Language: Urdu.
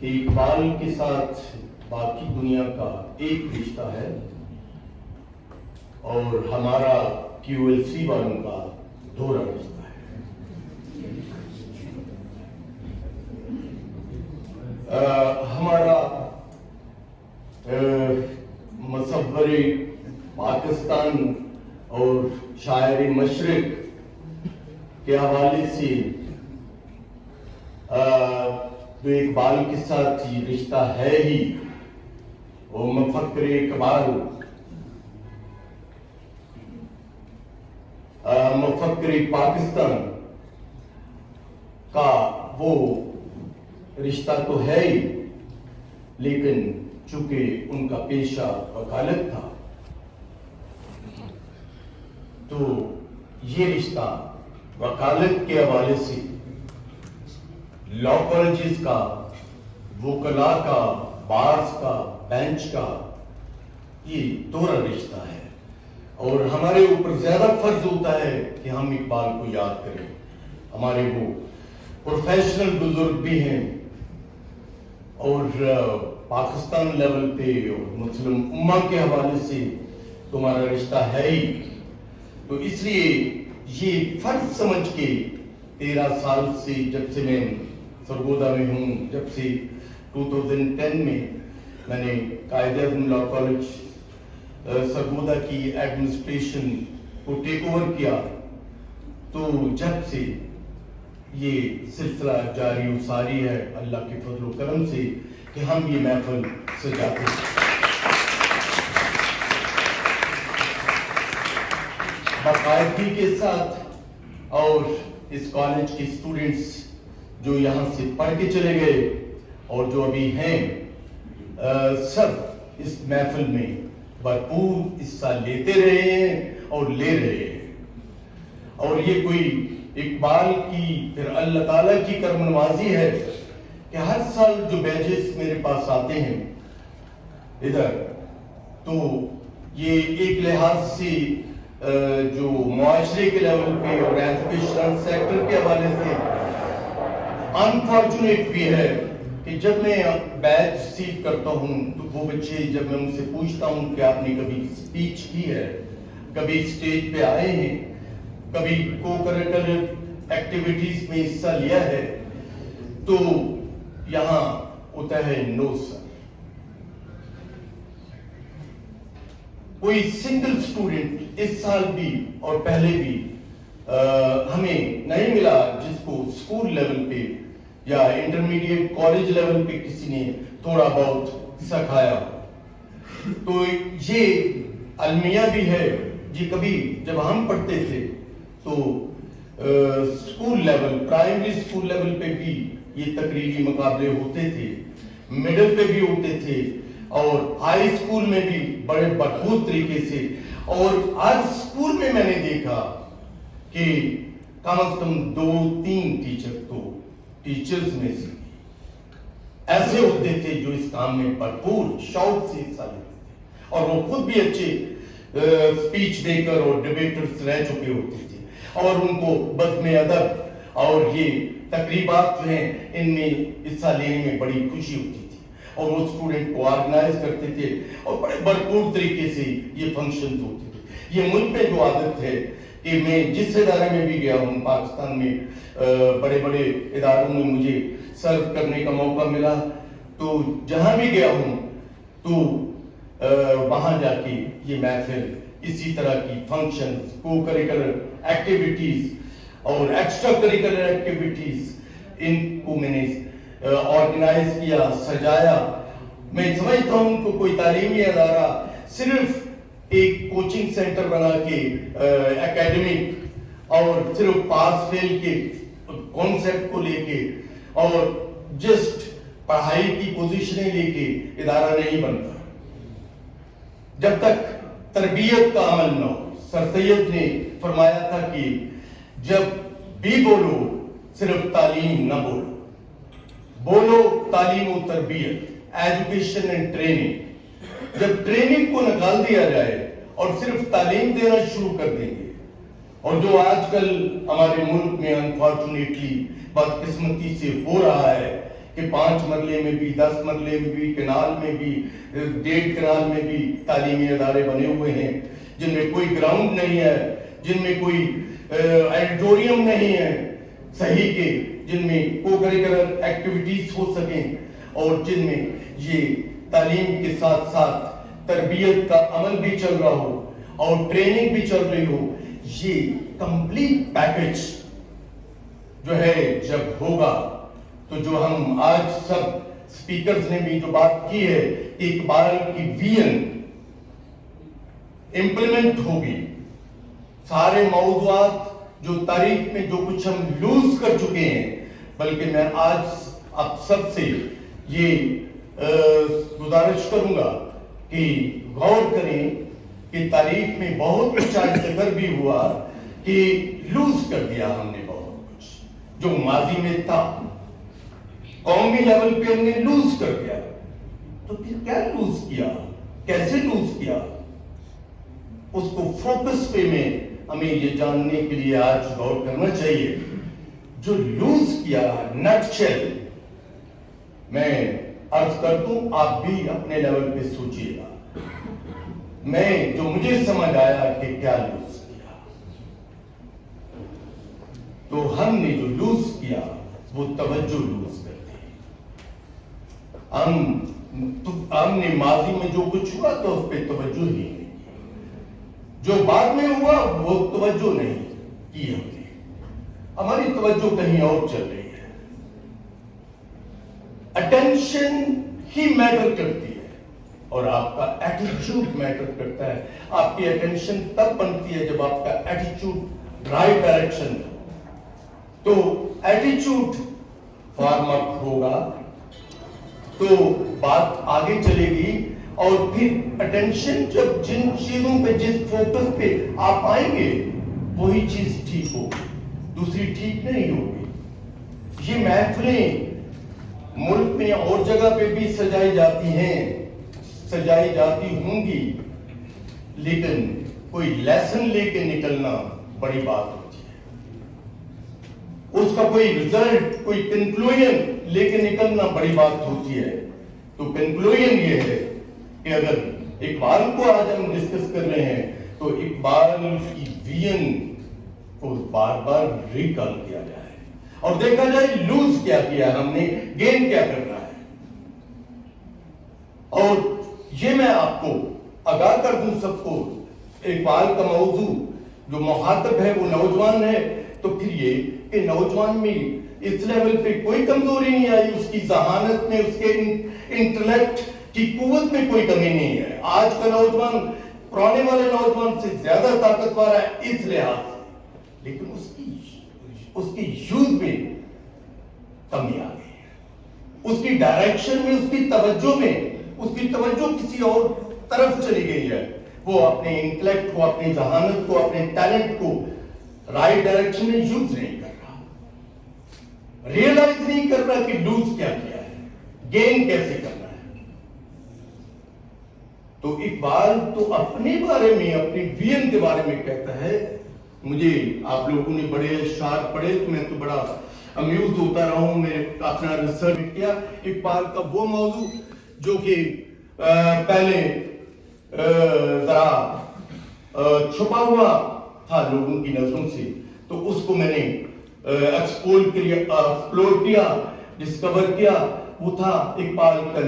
کہ اقبال کے ساتھ باقی دنیا کا ایک رشتہ ہے اور ہمارا QLC والوں کا دوہرا رشتہ ہے. ہمارا مصور پاکستان اور شاعر مشرق کے حوالے سے جو اقبال کے ساتھ یہ رشتہ ہے ہی، وہ مفکر اقبال مفکر پاکستان کا وہ رشتہ تو ہے ہی، لیکن چونکہ ان کا پیشہ وکالت تھا تو یہ رشتہ وکالت کے حوالے سے لا کالجز کا، وکلاء کا، بارز کا، بینچ کا یہ دوہرا رشتہ ہے. اور ہمارے اوپر زیادہ فرض ہوتا ہے کہ ہم اقبال کو یاد کریں. ہمارے وہ پروفیشنل بزرگ بھی ہیں اور پاکستان لیول پہ اور مسلم امہ کے حوالے سے تمہارا رشتہ ہے ہی. تو اس لیے یہ فرض سمجھ کے 13 سال سے جب سے میں سرگودا میں ہوں، جب سے 2010 میں نے قائد اعظم لا کالج سرگودا کی ایڈمنسٹریشن کو ٹیک اوور کیا، تو جب سے یہ سلسلہ جاری و ساری ہے اللہ کے فضل و کرم سے کہ ہم یہ محفل سجاتے ہیں. باقاعدگی کے ساتھ اور اس کالج کے اسٹوڈنٹس جو یہاں سے پڑھ کے چلے گئے اور جو ابھی ہیں سب اس محفل میں بھرپور حصہ لیتے رہے ہیں اور لے رہے ہیں. اور یہ کوئی اقبال کی پھر اللہ تعالیٰ کی کرم نوازی ہے کہ ہر سال جو بیچز میرے پاس آتے ہیں ادھر، تو یہ ایک لحاظ سے جو معاشرے کے لیول پہ اور ایجوکیشنل سیکٹر کے حوالے سے انفارچونیٹ بھی ہے کہ جب میں بیچ ریسیو کرتا ہوں تو وہ بچے جب میں ان سے پوچھتا ہوں کہ آپ نے کبھی اسپیچ کی ہے، کبھی اسٹیج پہ آئے ہیں، کبھی کو کریکولر ایکٹیویٹیز میں حصہ لیا ہے، تو یہاں ہوتا ہے نو سر. کوئی سنگل اسٹوڈنٹ اس سال بھی اور پہلے بھی ہمیں نہیں ملا جس کو اسکول لیول پہ یا انٹرمیڈیٹ کالج لیول پہ کسی نے تھوڑا بہت سکھایا. تو یہ المیہ بھی ہے. یہ کبھی جب ہم پڑھتے تھے تو school level, primary school level پہ بھی یہ تقریری مقابلے ہوتے تھے، مڈل پہ بھی ہوتے تھے اور ہائی اسکول میں بھی بڑے بھرپور طریقے سے. اور آج اسکول میں نے دیکھا کہ کم از کم 2-3 ٹیچر تو ٹیچرز میں سے ایسے ہوتے تھے جو اس کام میں بھرپور شوق سے حصہ لیتے تھے اور وہ خود بھی اچھے اسپیچ میکر اور ڈیبیٹرز رہ چکے ہوتے تھے اور ان کو بزم ادب اور یہ تقریبات جو ہیں ان میں حصہ لینے میں بڑی خوشی ہوتی تھی اور وہ اسٹوڈنٹ کو آرگنائز کرتے تھے اور بڑے بھرپور طریقے سے یہ فنکشنز ہوتے تھے. یہ مجھ میں جو عادت ہے کہ میں جس ادارے میں بھی گیا ہوں پاکستان میں، بڑے بڑے اداروں میں مجھے سرو کرنے کا موقع ملا، تو جہاں بھی گیا ہوں تو وہاں جا کے یہ محفل، اسی طرح کی فنکشنز، کو کریکولر ایکٹیویٹیز اور ایکسٹرا کریکولر ایکٹیویٹیز، ان کو میں نے آرگنائز کیا، سجایا. میں سمجھتا ہوں کہ کوئی تعلیمی ادارہ صرف ایک کوچنگ سینٹر بنا کے اکیڈمک اور صرف پاس فیل کے کانسیپٹ کو لے کے اور جسٹ پڑھائی کی پوزیشنیں لے کے ادارہ نہیں بنتا جب تک تربیت کا عمل نہ ہو. سر سید نے فرمایا تھا کہ جب بھی بولو صرف تعلیم نہ بولو، بولو تعلیم و تربیت، ایجوکیشن اینڈ ٹریننگ. جب ٹریننگ کو نکال دیا جائے اور صرف تعلیم دینا شروع کر دیں گے، اور جو آج کل ہمارے ملک میں انفارچونیٹلی بدقسمتی سے ہو رہا ہے کہ کہ 5 مرلے میں بھی 10 مرلے میں بھی کنال میں بھی 1.5 کنال میں بھی تعلیمی ادارے بنے ہوئے ہیں جن میں کوئی گراؤنڈ نہیں ہے, جن میں کوئی آڈیٹوریم نہیں ہے صحیح کے, جن میں کو کریکولر ایکٹیویٹیز ہو سکیں اور جن میں یہ تعلیم کے ساتھ ساتھ تربیت کا عمل بھی چل رہا ہو اور ٹریننگ بھی چل رہی ہو. یہ کمپلیٹ پیکج جو ہے جب ہوگا تو جو ہم آج سب سپیکرز نے بھی جو بات کی ہے کہ اقبال کی ویژن امپلیمنٹ ہوگی, سارے موضوعات جو تاریخ میں جو کچھ ہم لوز کر چکے ہیں, بلکہ میں آج آپ سب سے یہ گزارش کروں گا کہ غور کریں کہ تاریخ میں بہت کچھ آج تک بھی ہوا کہ لوز کر دیا ہم نے بہت کچھ جو ماضی میں تھا, قومی لیول پہ ہم نے لوز کر دیا. تو پھر کیا لوز کیا, کیسے لوز کیا, اس کو فوکس پہ میں ہمیں یہ جاننے کے لیے آج غور کرنا چاہیے. جو لوز کیا نٹ شیل میں عرض کر دوں, آپ بھی اپنے لیول پہ سوچئے گا. میں جو مجھے سمجھ آیا کہ کیا لوز کیا, تو ہم نے جو لوز کیا وہ توجہ لوز کر دی. ہم نے ماضی میں جو کچھ ہوا تو اس پہ توجہ ہی نہیں کی, جو بعد میں ہوا وہ توجہ نہیں کی ہم نے, ہماری توجہ کہیں اور چل رہی ہے. اٹینشن ہی میٹر کرتی ہے اور آپ کا ایٹیچیوڈ میٹر کرتا ہے. آپ کی اٹینشن تب بنتی ہے جب آپ کا ایٹیچیوڈ رائٹ ڈائریکشن ہو. تو ایٹیچیوڈ فارم اپ ہوگا تو بات آگے چلے گی, اور پھر اٹینشن جب جن چیزوں پہ جس فوکس پہ آپ آئیں گے وہی چیز ٹھیک ہوگی, دوسری ٹھیک نہیں ہوگی. یہ محفلیں ملک میں اور جگہ پہ بھی سجائی جاتی ہیں, سجائی جاتی ہوں گی, لیکن کوئی لیسن لے کے نکلنا بڑی بات ہوتی ہے. اس کا کوئی ریزلٹ, کوئی کنکلوژن لے کے نکلنا بڑی بات ہوتی ہے. تو کنکلوژن یہ ہے کہ اگر اقبال کو آج ہم ڈسکس کر رہے ہیں تو اقبال کی ویژن کو بار بار ریکال کیا جائے اور دیکھا جائے لوز کیا کیا ہم نے, گین کیا کرنا ہے. اور یہ میں آپ کو آگاہ کر دوں سب کو, اقبال کا موضوع جو مخاطب ہے وہ نوجوان ہے, تو پھر یہ کہ نوجوان میں اس لیول پہ کوئی کمزوری نہیں آئی, اس کی ذہانت میں, اس کے انٹلیکٹ کی قوت میں کوئی کمی نہیں ہے. آج کا نوجوان پرانے والے نوجوان سے زیادہ طاقتور ہے اس لحاظ سے, لیکن اس کی یوز میں کمی آ گئی ہے, اس کی ڈائریکشن میں, اس کی توجہ میں, اس کی توجہ کسی اور طرف چلی گئی ہے. وہ اپنے انٹلیکٹ کو, اپنی ذہانت کو, اپنے ٹیلنٹ کو رائٹ ڈائریکشن میں یوز نہیں کر رہا, ریئلائز نہیں کر رہا کہ لوز کیا کیا ہے, گین کیسے کرنا ہے. تو اقبال تو اپنے بارے میں, اپنی ویژن کے بارے میں کہتا ہے. مجھے آپ لوگوں نے بڑے اشعار پڑھے تو میں تو بڑا امیوز ہوتا رہا ہوں. میں اپنا ریسرچ کیا اقبال کا وہ موضوع جو کہ پہلے ذرا چھپا ہوا تھا لوگوں کی نظروں سے, تو اس کو میں نے ایکسپلور کیا, ڈسکور کیا. وہ تھا اقبال کا